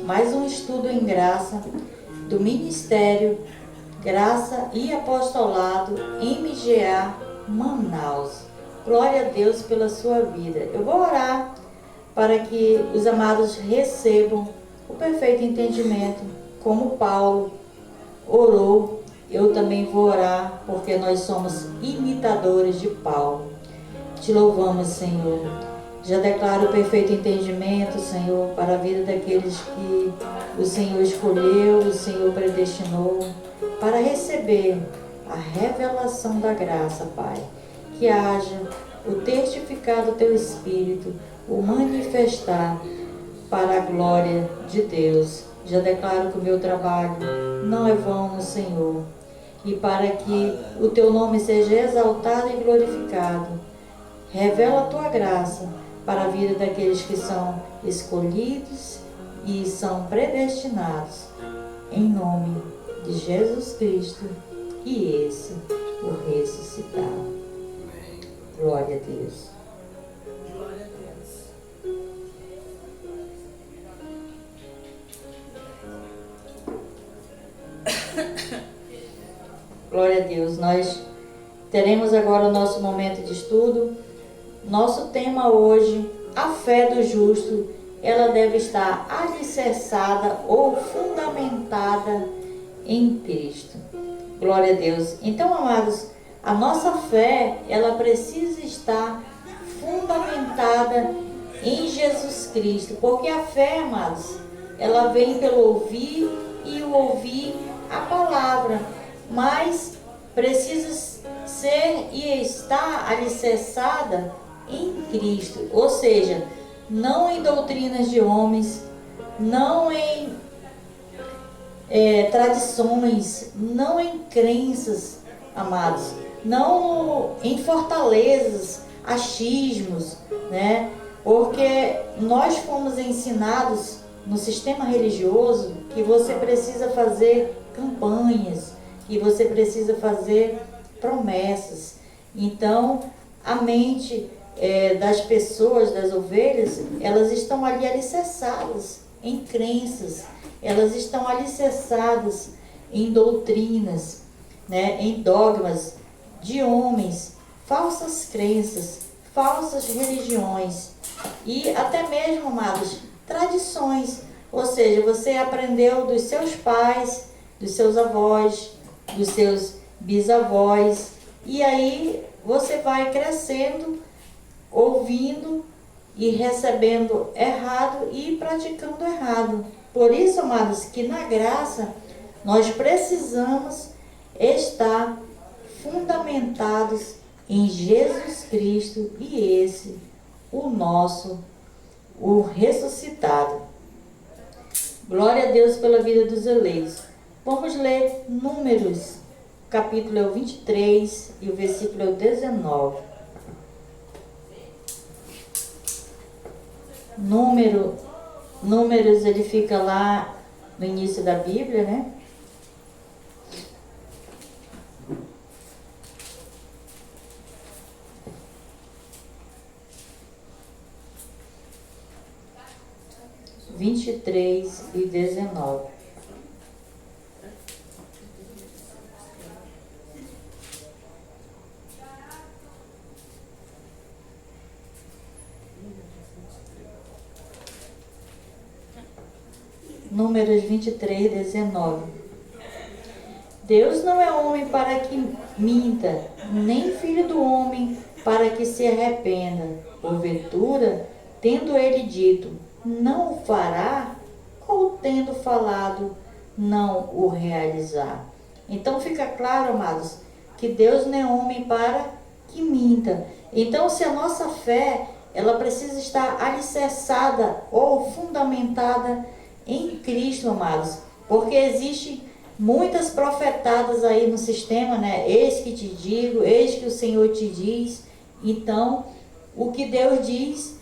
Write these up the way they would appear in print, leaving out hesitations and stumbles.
mais um estudo em graça do Ministério Graça e Apostolado MGA Manaus. Glória a Deus pela sua vida. Eu vou orar para que os amados recebam o perfeito entendimento, como Paulo orou. Eu também vou orar, porque nós somos imitadores de Paulo. Te louvamos, Senhor. Já declaro o perfeito entendimento, Senhor, para a vida daqueles que o Senhor escolheu, o Senhor predestinou, para receber a revelação da graça, Pai. Que haja o testificar do Teu Espírito, o manifestar para a glória de Deus. Já declaro que o meu trabalho não é vão no Senhor. E para que o Teu nome seja exaltado e glorificado, revela a Tua graça para a vida daqueles que são escolhidos e são predestinados. Em nome de Jesus Cristo e esse, o ressuscitado. Glória a Deus. Glória a Deus. Glória a Deus. Nós teremos agora o nosso momento de estudo. Nosso tema hoje, a fé do justo, ela deve estar alicerçada ou fundamentada em Cristo. Glória a Deus. Então, amados, a nossa fé, ela precisa estar fundamentada em Jesus Cristo, porque a fé, amados, ela vem pelo ouvir e o ouvir a palavra, mas precisa ser e estar alicerçada em Cristo, ou seja, não em doutrinas de homens, não em tradições, não em crenças, amados, não em fortalezas, achismos, né? Porque nós fomos ensinados no sistema religioso que você precisa fazer campanhas, que você precisa fazer promessas. Então, a mente das pessoas, das ovelhas, elas estão ali alicerçadas em crenças, elas estão alicerçadas em doutrinas, né, em dogmas de homens, falsas crenças, falsas religiões e até mesmo, amados, tradições. Ou seja, você aprendeu dos seus pais, dos seus avós, dos seus bisavós, e aí você vai crescendo, ouvindo e recebendo errado e praticando errado. Por isso, amados, que na graça nós precisamos estar fundamentados em Jesus Cristo e esse, o ressuscitado. Glória a Deus pela vida dos eleitos. Vamos ler Números, capítulo é o 23 e o versículo é o 19. Números, ele fica lá no início da Bíblia, né? Vinte e 19. Números 23, 19. Deus não é homem para que minta, nem filho do homem para que se arrependa. Porventura, tendo ele dito, não o fará, ou tendo falado, não o realizar. Então fica claro, amados, que Deus não é homem para que minta. Então, se a nossa fé, ela precisa estar alicerçada ou fundamentada em Cristo, amados, porque existem muitas profetadas aí no sistema, né? Eis que te digo, eis que o Senhor te diz. Então, o que Deus diz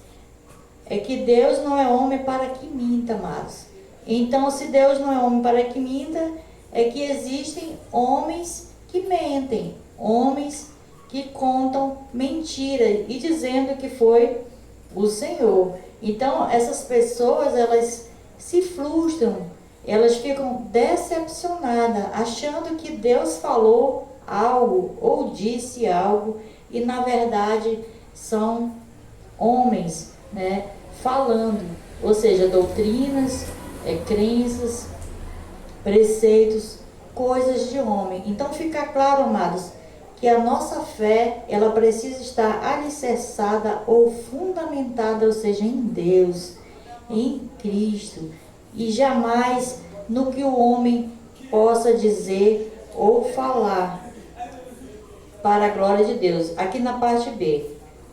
é que Deus não é homem para que minta, amados. Então, se Deus não é homem para que minta, é que existem homens que mentem, homens que contam mentira e dizendo que foi o Senhor. Então, essas pessoas, elas se frustram, elas ficam decepcionadas, achando que Deus falou algo ou disse algo e na verdade são homens, né, falando, ou seja, doutrinas, crenças, preceitos, coisas de homem. Então fica claro, amados, que a nossa fé, ela precisa estar alicerçada ou fundamentada, ou seja, em Deus, em Cristo, e jamais no que o homem possa dizer ou falar, para a glória de Deus. Aqui na parte B.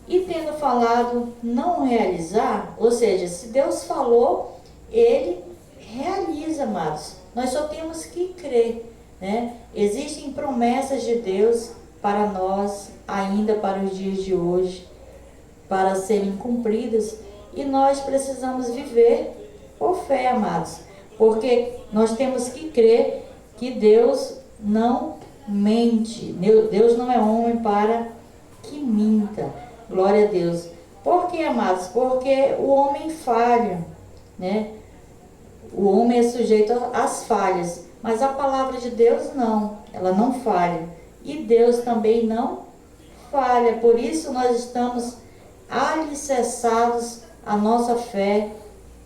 E tendo falado, não realizar, ou seja, se Deus falou, Ele realiza, amados. Nós só temos que crer, né? Existem promessas de Deus para nós, ainda para os dias de hoje, para serem cumpridas, e nós precisamos viver por fé, amados, porque nós temos que crer que Deus não mente. Deus não é homem para que minta. Glória a Deus. Por que, amados? Porque o homem falha, né? O homem é sujeito às falhas, mas a palavra de Deus não, ela não falha. E Deus também não falha. Por isso nós estamos alicerçados a nossa fé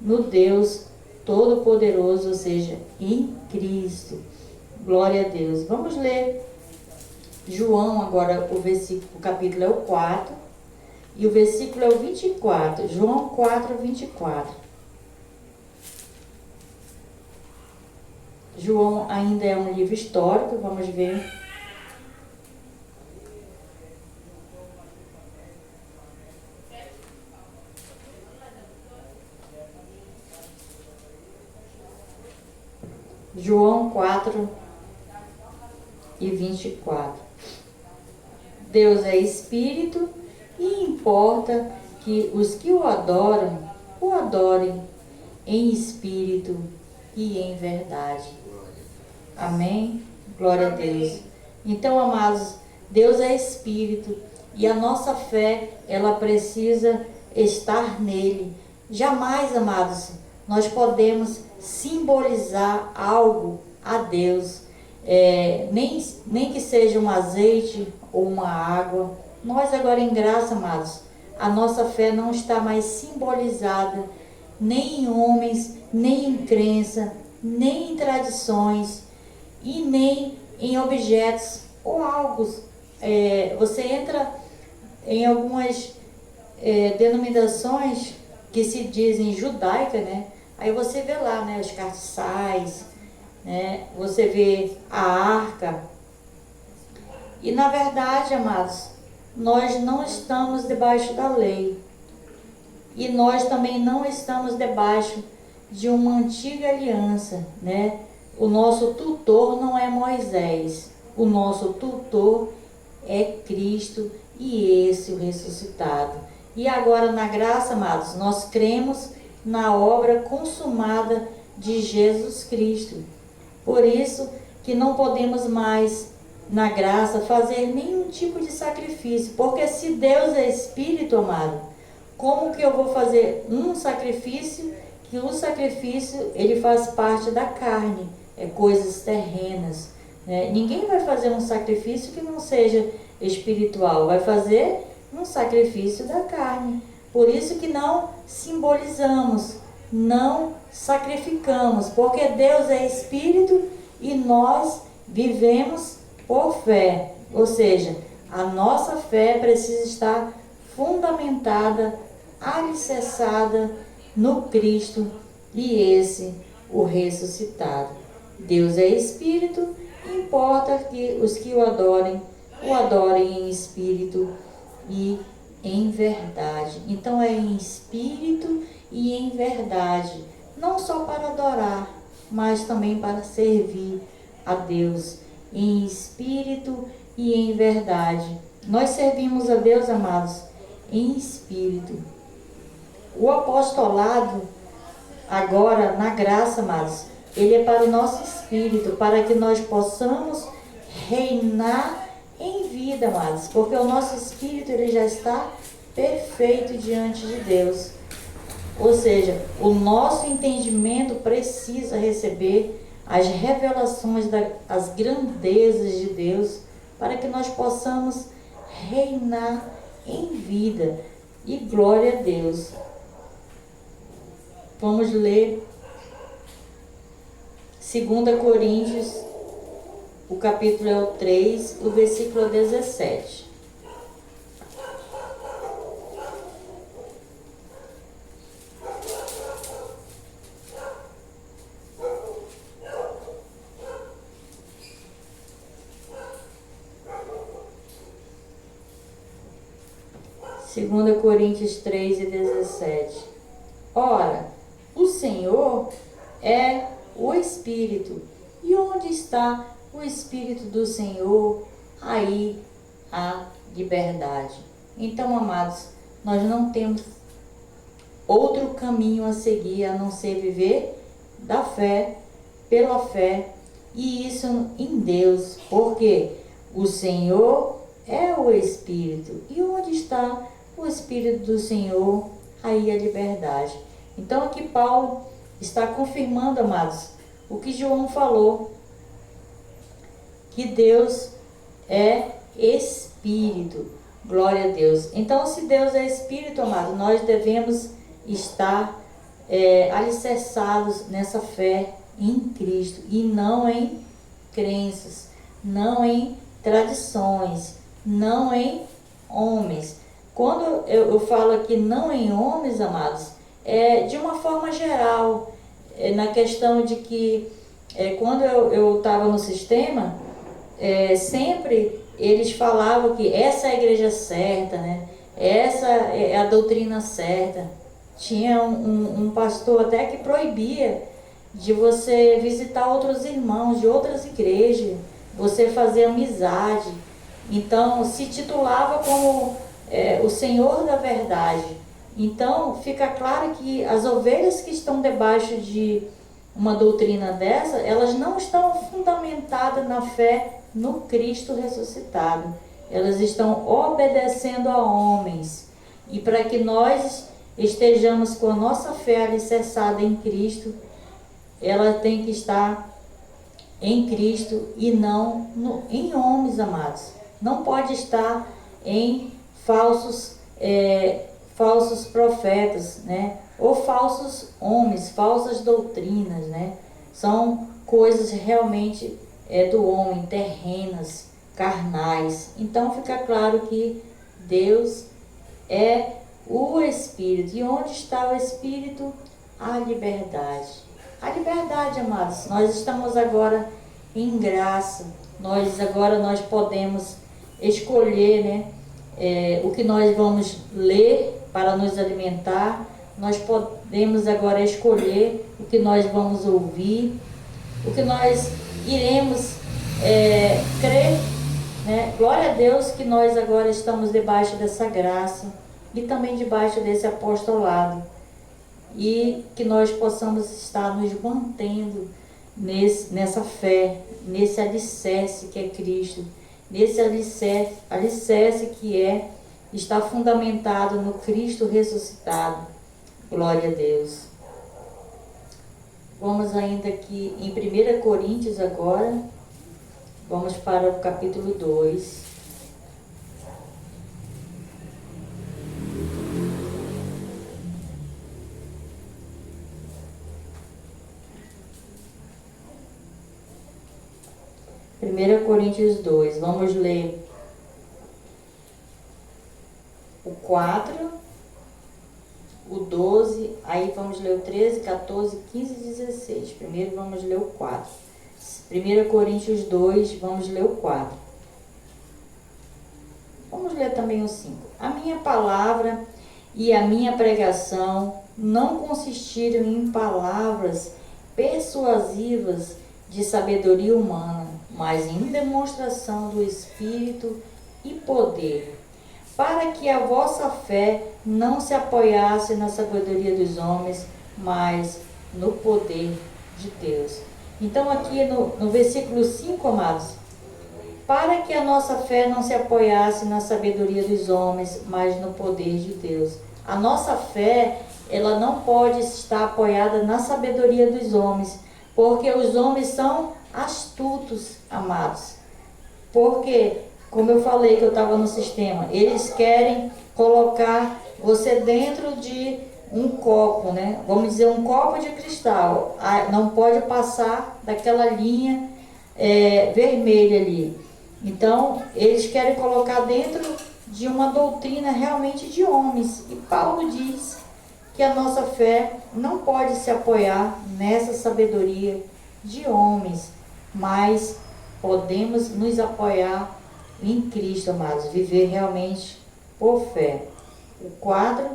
no Deus Todo-Poderoso, ou seja, em Cristo. Glória a Deus. Vamos ler João agora, o capítulo é o 4 e o versículo é o 24. João 4, 24. João ainda é um livro histórico, vamos ver. João 4 e 24. Deus é Espírito e importa que os que o adorem em espírito e em verdade. Amém? Glória a Deus. Então, amados, Deus é Espírito e a nossa fé, ela precisa estar nele. Jamais, amados, nós podemos simbolizar algo a Deus, nem que seja um azeite ou uma água. Nós agora em graça, amados, a nossa fé não está mais simbolizada nem em homens, nem em crença, nem em tradições e nem em objetos ou algo. Você entra em algumas denominações que se dizem judaica, né? Aí você vê lá, né, os castiçais, né? Você vê a arca. E na verdade, amados, nós não estamos debaixo da lei. E nós também não estamos debaixo de uma antiga aliança, né? O nosso tutor não é Moisés. O nosso tutor é Cristo e esse o ressuscitado. E agora na graça, amados, nós cremos na obra consumada de Jesus Cristo. Por isso que não podemos mais, na graça, fazer nenhum tipo de sacrifício. Porque se Deus é Espírito, amado, como que eu vou fazer um sacrifício? Que o sacrifício, ele faz parte da carne, coisas terrenas, né? Ninguém vai fazer um sacrifício que não seja espiritual, vai fazer um sacrifício da carne. Por isso que não simbolizamos, não sacrificamos, porque Deus é Espírito e nós vivemos por fé. Ou seja, a nossa fé precisa estar fundamentada, alicerçada no Cristo e esse, o ressuscitado. Deus é Espírito, importa que os que o adorem em espírito e em verdade. Então é em espírito e em verdade, não só para adorar, mas também para servir a Deus em espírito e em verdade. Nós servimos a Deus, amados, em espírito. O apostolado, agora na graça, amados, ele é para o nosso espírito, para que nós possamos reinar em vida, amados, porque o nosso espírito ele já está perfeito diante de Deus. Ou seja, o nosso entendimento precisa receber as revelações das grandezas de Deus para que nós possamos reinar em vida. E glória a Deus. Vamos ler 2 Coríntios, o capítulo é o 3, o versículo 17. Segunda Coríntios 3 e 17. Ora, o Senhor é o Espírito, e onde está o Espírito do Senhor, aí há liberdade. Então, amados, nós não temos outro caminho a seguir a não ser viver da fé, pela fé, e isso em Deus, porque o Senhor é o Espírito, e onde está o Espírito do Senhor, aí a liberdade. Então aqui Paulo está confirmando, amados, o que João falou, que Deus é Espírito. Glória a Deus. Então, se Deus é Espírito, amado, nós devemos estar alicerçados nessa fé em Cristo e não em crenças, não em tradições, não em homens. Quando eu falo aqui não em homens, amados, é de uma forma geral, na questão de que quando eu estava no sistema, sempre eles falavam que essa é a igreja certa, né? Essa é a doutrina certa. Tinha um pastor até que proibia de você visitar outros irmãos de outras igrejas, você fazer amizade. Então se titulava como o Senhor da verdade. Então fica claro que as ovelhas que estão debaixo de uma doutrina dessa, elas não estão fundamentadas na fé no Cristo ressuscitado. Elas estão obedecendo a homens. E para que nós estejamos com a nossa fé alicerçada em Cristo, ela tem que estar em Cristo e não em homens, amados. Não pode estar em falsos profetas, né? Ou falsos homens, falsas doutrinas, né? São coisas realmente do homem, terrenas, carnais. Então fica claro que Deus é o Espírito. E onde está o Espírito? A liberdade. A liberdade, amados. Nós estamos agora em graça. Nós podemos escolher, né? O que nós vamos ler para nos alimentar. Nós podemos agora escolher o que nós vamos ouvir, o que nós iremos crer, né? Glória a Deus que nós agora estamos debaixo dessa graça e também debaixo desse apostolado, e que nós possamos estar nos mantendo nessa fé, nesse alicerce que é Cristo, nesse alicerce que está fundamentado no Cristo ressuscitado. Glória a Deus. Vamos ainda aqui em 1 Coríntios agora. Vamos para o capítulo 2. Primeira Coríntios 2. Vamos ler o 4, o 12, aí vamos ler o 13, 14, 15 e 16. Primeiro vamos ler o 4. 1 Coríntios 2, vamos ler o 4. Vamos ler também o 5. A minha palavra e a minha pregação não consistiram em palavras persuasivas de sabedoria humana, mas em demonstração do Espírito e poder, para que a vossa fé não se apoiasse na sabedoria dos homens, mas no poder de Deus. Então aqui no versículo 5, amados, para que a nossa fé não se apoiasse na sabedoria dos homens, mas no poder de Deus. A nossa fé, ela não pode estar apoiada na sabedoria dos homens, porque os homens são astutos, amados. Porque, como eu falei que eu estava no sistema, eles querem colocar você dentro de um copo, né? Vamos dizer, um copo de cristal. Não pode passar daquela linha vermelha ali. Então, eles querem colocar dentro de uma doutrina realmente de homens. E Paulo diz que a nossa fé não pode se apoiar nessa sabedoria de homens, mas podemos nos apoiar em Cristo, amados, viver realmente por fé. O quadro,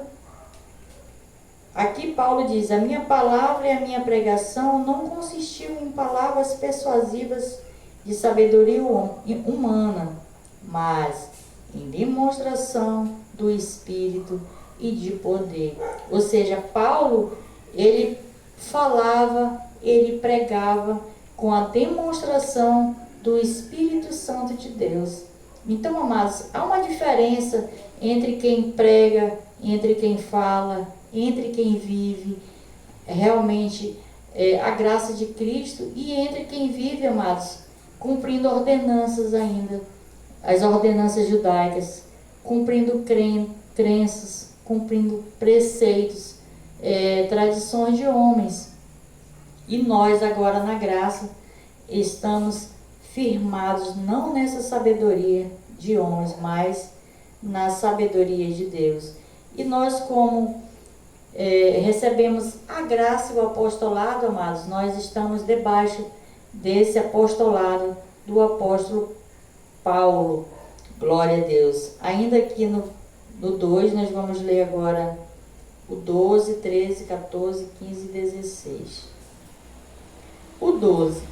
aqui Paulo diz: a minha palavra e a minha pregação não consistiu em palavras persuasivas de sabedoria humana, mas em demonstração do Espírito e de poder. Ou seja, Paulo, ele falava, ele pregava com a demonstração do Espírito Santo de Deus. Então, amados, há uma diferença entre quem prega, entre quem fala, entre quem vive realmente a graça de Cristo, e entre quem vive, amados, cumprindo ordenanças ainda, as ordenanças judaicas, cumprindo crenças, cumprindo preceitos, tradições de homens. E nós agora na graça estamos firmados não nessa sabedoria de homens, mas na sabedoria de Deus. E nós, como recebemos a graça e o apostolado, amados, nós estamos debaixo desse apostolado do apóstolo Paulo. Glória a Deus. Ainda aqui no 2, nós vamos ler agora o 12, 13, 14, 15 e 16. O 12.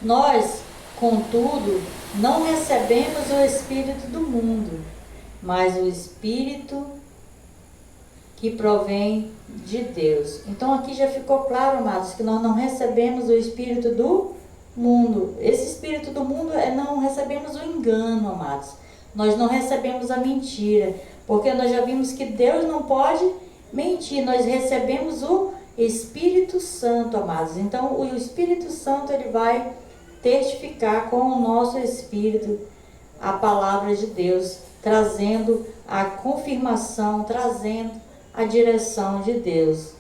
Nós, contudo, não recebemos o Espírito do mundo, mas o Espírito que provém de Deus. Então aqui já ficou claro, amados, que nós não recebemos o Espírito do mundo. Esse Espírito do mundo não recebemos o engano, amados. Nós não recebemos a mentira, porque nós já vimos que Deus não pode mentir. Nós recebemos o Espírito Santo, amados. Então o Espírito Santo, ele vai testificar com o nosso espírito a palavra de Deus, trazendo a confirmação, trazendo a direção de Deus.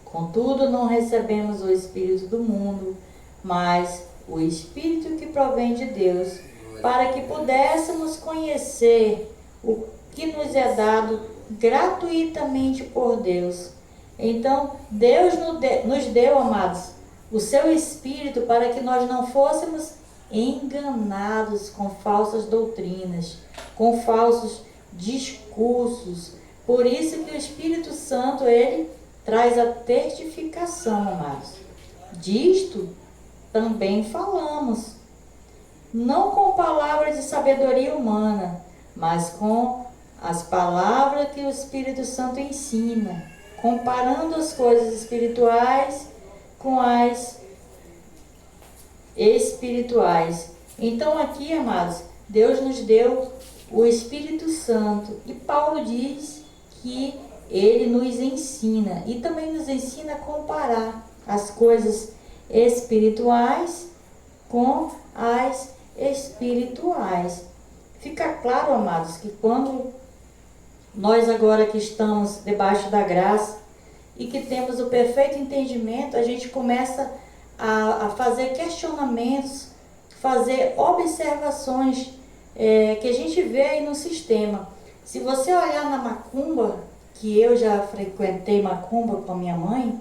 Contudo, não recebemos o Espírito do mundo, mas o Espírito que provém de Deus, para que pudéssemos conhecer o que nos é dado gratuitamente por Deus. Então, Deus nos deu, amados, o seu Espírito para que nós não fôssemos enganados com falsas doutrinas, com falsos discursos. Por isso que o Espírito Santo, ele traz a testificação, amados. Disto também falamos, não com palavras de sabedoria humana, mas com as palavras que o Espírito Santo ensina, comparando as coisas espirituais com as espirituais. Então aqui, amados, Deus nos deu o Espírito Santo, e Paulo diz que ele nos ensina, e também nos ensina a comparar as coisas espirituais com as espirituais. Fica claro, amados, que quando nós agora que estamos debaixo da graça e que temos o perfeito entendimento, a gente começa a fazer questionamentos, fazer observações que a gente vê aí no sistema. Se você olhar na macumba, que eu já frequentei macumba com a minha mãe,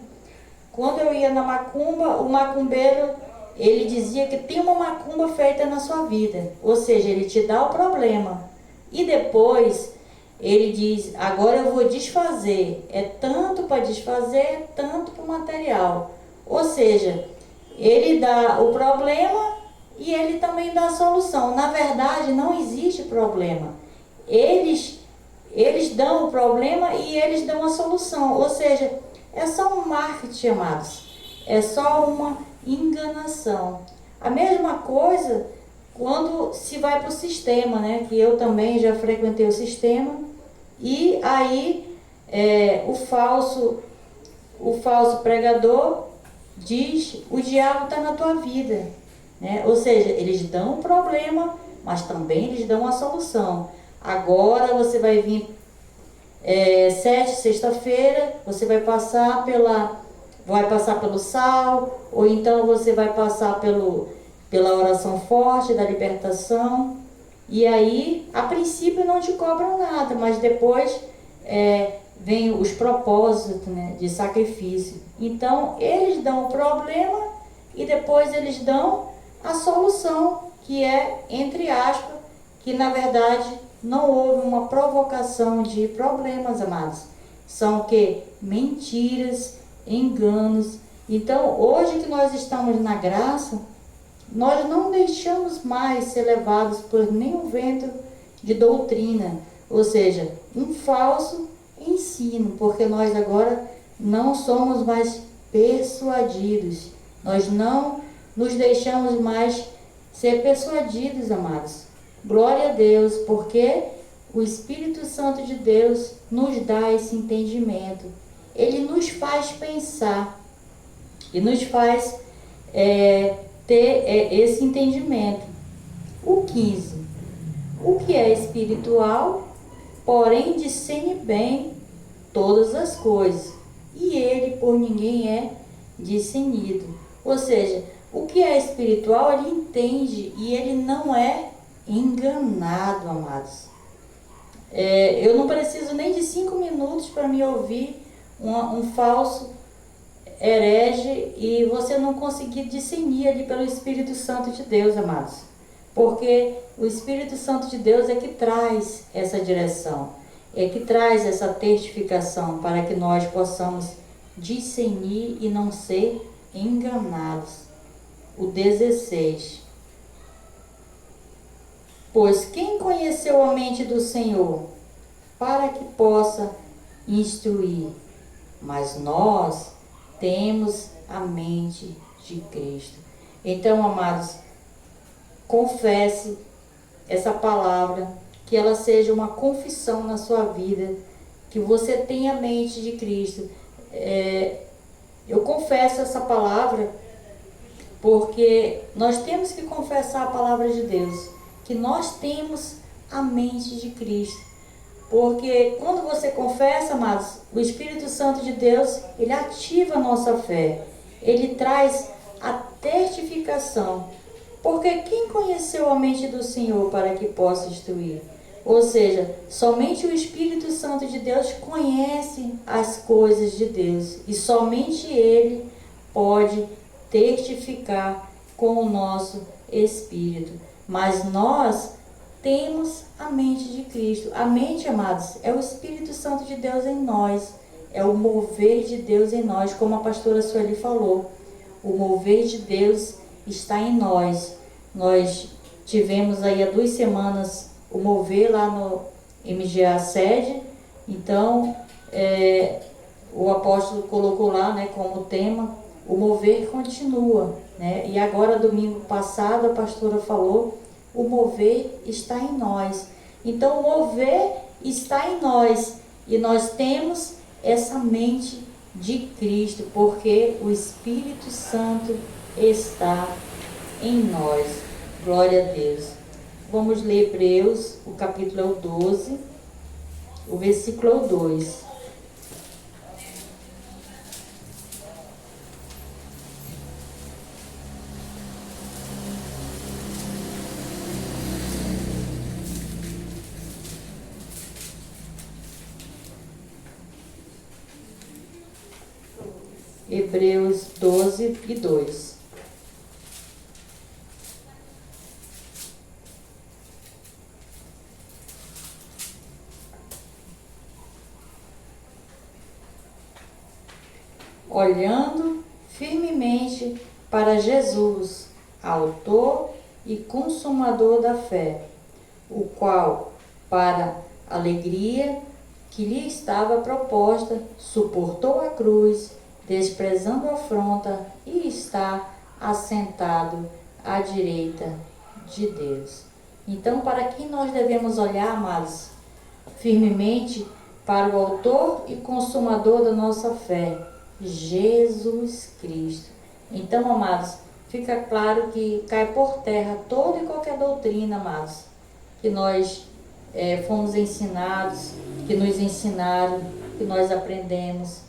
quando eu ia na macumba, o macumbeiro, ele dizia que tem uma macumba feita na sua vida, ou seja, ele te dá o problema e depois ele diz: agora eu vou desfazer, é tanto para desfazer, é tanto para o material. Ou seja, ele dá o problema e ele também dá a solução. Na verdade, não existe problema. Eles dão o problema e eles dão a solução. Ou seja, é só um marketing, amados. É só uma enganação. A mesma coisa quando se vai para o sistema, né? Que eu também já frequentei o sistema. E aí o falso pregador diz: o diabo está na tua vida, né? Ou seja, eles dão um problema, mas também eles dão a solução. Agora você vai vir sexta-feira, você vai passar pelo sal, ou então você vai passar pela oração forte da libertação. E aí, a princípio não te cobram nada, mas depois vem os propósitos, né, de sacrifício. Então, eles dão o problema e depois eles dão a solução, que é, entre aspas, que na verdade não houve uma provocação de problemas, amados. São o quê? Mentiras, enganos. Então, hoje que nós estamos na graça, nós não deixamos mais ser levados por nenhum vento de doutrina, ou seja, um falso ensino, porque nós agora não somos mais persuadidos, nós não nos deixamos mais ser persuadidos, amados. Glória a Deus, porque o Espírito Santo de Deus nos dá esse entendimento, ele nos faz pensar e nos faz ter esse entendimento. O 15. O que é espiritual, porém discerne bem todas as coisas, e ele por ninguém é discernido. Ou seja, o que é espiritual, ele entende e ele não é enganado, amados. Eu não preciso nem de 5 minutos para me ouvir um falso herege e você não conseguir discernir ali pelo Espírito Santo de Deus, amados. Porque o Espírito Santo de Deus é que traz essa direção, é que traz essa testificação para que nós possamos discernir e não ser enganados. O 16. Pois quem conheceu a mente do Senhor para que possa instruir? Mas nós temos a mente de Cristo. Então, amados, confesse essa palavra, que ela seja uma confissão na sua vida, que você tenha a mente de Cristo. Eu confesso essa palavra porque nós temos que confessar a palavra de Deus, que nós temos a mente de Cristo. Porque quando você confessa, amados, o Espírito Santo de Deus, ele ativa a nossa fé. Ele traz a testificação. Porque quem conheceu a mente do Senhor para que possa instruir? Ou seja, somente o Espírito Santo de Deus conhece as coisas de Deus. E somente ele pode testificar com o nosso espírito. Mas nós temos a mente de Cristo. A mente, amados, é o Espírito Santo de Deus em nós. É o mover de Deus em nós, como a pastora Sueli falou. O mover de Deus está em nós. Nós tivemos aí há 2 semanas o mover lá no MGA sede. Então, o apóstolo colocou lá, né, como tema, o mover continua, né? E agora, domingo passado, a pastora falou, o mover está em nós. Então, o mover está em nós. E nós temos essa mente de Cristo, porque o Espírito Santo está em nós. Glória a Deus. Vamos ler Hebreus, o capítulo é o 12, o versículo é o 2. Hebreus 12 e 2. Olhando firmemente para Jesus, autor e consumador da fé, o qual, para a alegria que lhe estava proposta, suportou a cruz, desprezando a afronta, e está assentado à direita de Deus. Então, para quem nós devemos olhar, amados, firmemente? para o autor e consumador da nossa fé, Jesus Cristo. Então, amados, fica claro que cai por terra toda e qualquer doutrina, amados, que nós fomos ensinados, que nos ensinaram, que nós aprendemos,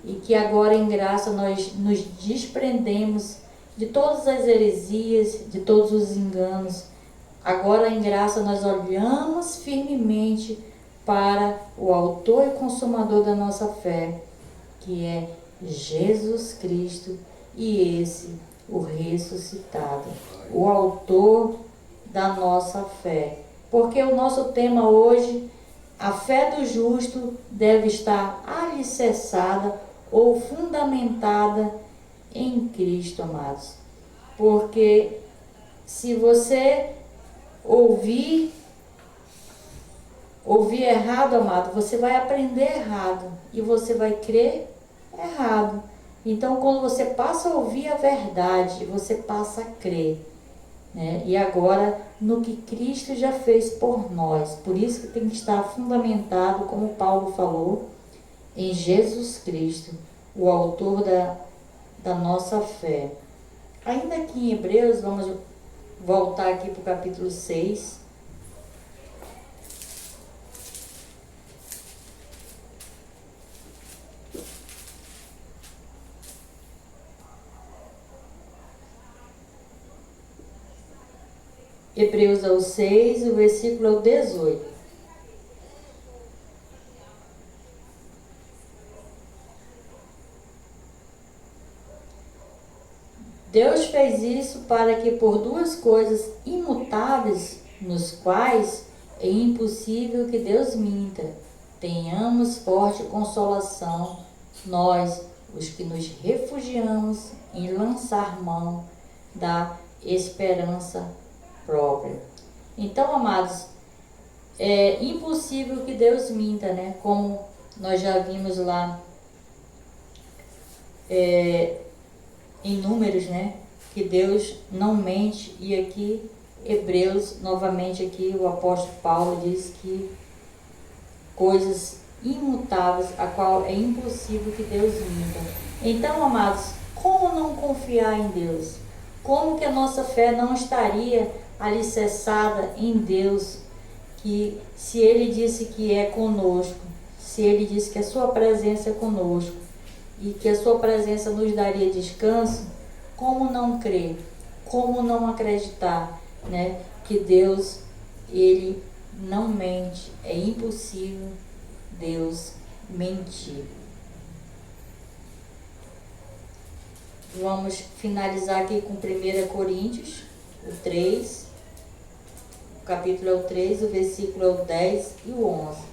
e que agora em graça nós nos desprendemos de todas as heresias, de todos os enganos. Agora em graça nós olhamos firmemente para o autor e consumador da nossa fé, que é Jesus Cristo, e esse, o ressuscitado, o autor da nossa fé. Porque o nosso tema hoje, a fé do justo deve estar alicerçada ou fundamentada em Cristo, amados. Porque se você ouvir errado, amado, você vai aprender errado e você vai crer errado. Então, quando você passa a ouvir a verdade, você passa a crer, né? E agora, no que Cristo já fez por nós. Por isso que tem que estar fundamentado, como Paulo falou, em Jesus Cristo, o autor da nossa fé. Ainda aqui em Hebreus, vamos voltar aqui para o capítulo 6. Hebreus é o 6, o versículo é o 18. Deus fez isso para que por duas coisas imutáveis, nos quais é impossível que Deus minta, tenhamos forte consolação, nós, os que nos refugiamos em lançar mão da esperança própria. Então, amados, é impossível que Deus minta, né? Como nós já vimos lá em Números, né? Que Deus não mente. E aqui, Hebreus, novamente aqui, o apóstolo Paulo diz que coisas imutáveis, a qual é impossível que Deus minta. Então, amados, como não confiar em Deus? Como que a nossa fé não estaria alicerçada em Deus, que se Ele disse que é conosco, se Ele disse que a sua presença é conosco e que a sua presença nos daria descanso, como não crer? Como não acreditar, né? Que Deus, Ele não mente. É impossível Deus mentir. Vamos finalizar aqui com 1 Coríntios, o 3. O capítulo é o 3, o versículo é o 10 e o 11.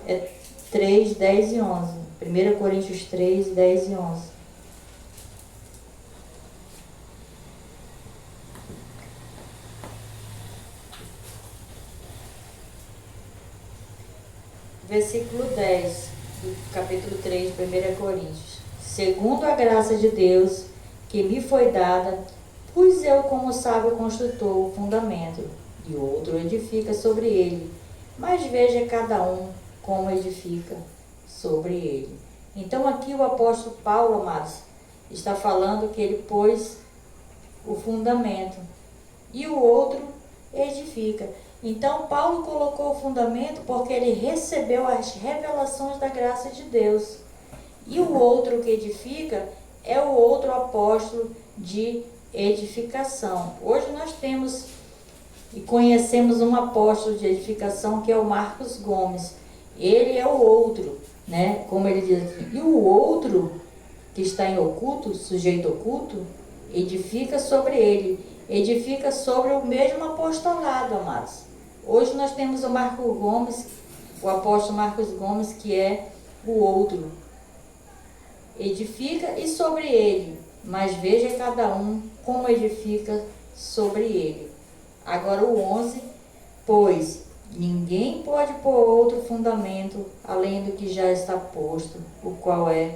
É 3, 10 e 11. 1 Coríntios 3, 10 e 11. Versículo 10, do capítulo 3, 1 Coríntios. Segundo a graça de Deus que me foi dada, pus eu como sábio construtor o fundamento, e outro edifica sobre ele. Mas veja cada um como edifica sobre ele. Então aqui o apóstolo Paulo, amados, está falando que ele pôs o fundamento e o outro edifica. Então Paulo colocou o fundamento porque ele recebeu as revelações da graça de Deus. E o outro que edifica é o outro apóstolo de edificação. Hoje nós temos e conhecemos um apóstolo de edificação que é o Marcos Gomes. Ele é o outro, né? Como ele diz aqui. E o outro que está em oculto, sujeito oculto, edifica sobre ele. Edifica sobre o mesmo apostolado, amados. Hoje nós temos o Marcos Gomes, o apóstolo Marcos Gomes, que é o outro. Edifica e sobre ele, mas veja cada um como edifica sobre ele. Agora o 11, pois Ninguém pode pôr outro fundamento além do que já está posto, o qual é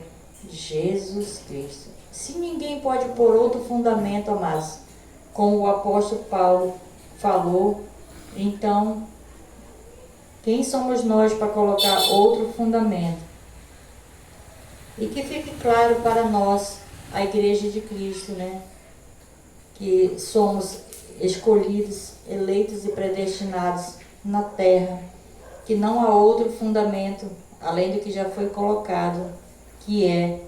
Jesus Cristo. Se ninguém pode pôr outro fundamento, amados, como o apóstolo Paulo falou, então quem somos nós para colocar outro fundamento? E que fique claro para nós, a Igreja de Cristo, né? Que somos escolhidos, eleitos e predestinados na terra, que não há outro fundamento além do que já foi colocado, que é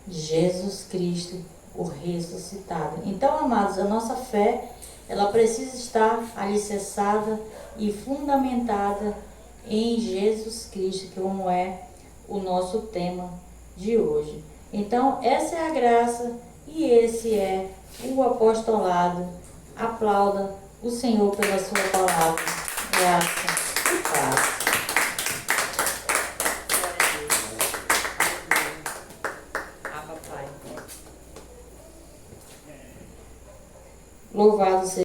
Jesus Cristo, o ressuscitado. Então, amados, a nossa fé, ela precisa estar alicerçada e fundamentada em Jesus Cristo, como é o nosso tema de hoje. Então, essa é a graça e esse é o apostolado. Aplauda o Senhor pela sua palavra. Graça e paz. Louvado seja